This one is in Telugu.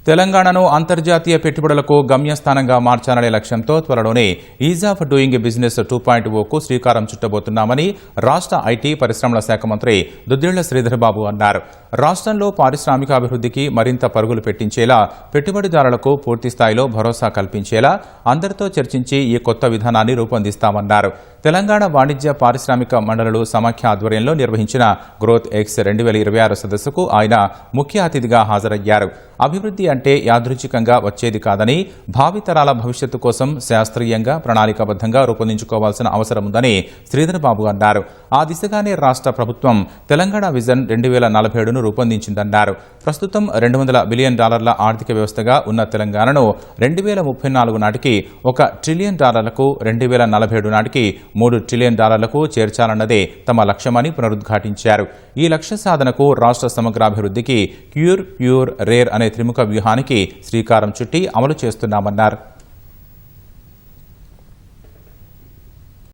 తెలంగాణను అంతర్జాతీయ పెట్టుబడులకు గమ్యస్థానంగా మార్చాలనే లక్ష్యంతో త్వరలోనే ఈజ్ ఆఫ్ డూయింగ్ బిజినెస్ 2.0కు శ్రీకారం చుట్టబోతున్నామని రాష్ట్ర ఐటీ పరిశ్రమల శాఖ మంత్రి దుద్దిళ్ల శ్రీధర్బాబు అన్నారు. రాష్ట్రంలో పారిశ్రామికాభివృద్ధికి మరింత పరుగులు పెట్టించేలా, పెట్టుబడిదారులకు పూర్తిస్థాయిలో భరోసా కల్పించేలా అందరితో చర్చించి ఈ కొత్త విధానాన్ని రూపొందిస్తామన్నారు. తెలంగాణ వాణిజ్య పారిశ్రామిక మండలులు సమాఖ్య ఆధ్వర్యంలో నిర్వహించిన గ్రోత్ ఎక్స్ 2026 సదస్సుకు ఆయన ముఖ్య అతిథిగా హాజరయ్యారు. అభివృద్ధి అంటే యాదృచ్ఛికంగా వచ్చేది కాదని, భావితరాల భవిష్యత్తు కోసం శాస్త్రీయంగా, ప్రణాళికాబద్ధంగా రూపొందించుకోవాల్సిన అవసరం ఉందని శ్రీధర్బాబు అన్నారు. ఆ దిశగానే రాష్ట్ర ప్రభుత్వం తెలంగాణ విజన్ 2047ను రూపొందించిందన్నారు. ప్రస్తుతం $200 బిలియన్ ఆర్థిక వ్యవస్థగా ఉన్న తెలంగాణను 2034 నాటికి $1 ట్రిలియన్, 2047 నాటికి $3 ట్రిలియన్ చేర్చాలన్నదే తమ లక్ష్యమని పునరుద్ఘాటించారు. ఈ లక్ష్య సాధనకు రాష్ట్ర సమగ్రాభివృద్ధికి క్యూర్, ప్యూర్, రేర్ అనే త్రిముఖ వ్యూహానికి శ్రీకారం చుట్టి అమలు చేస్తున్నామన్నారు.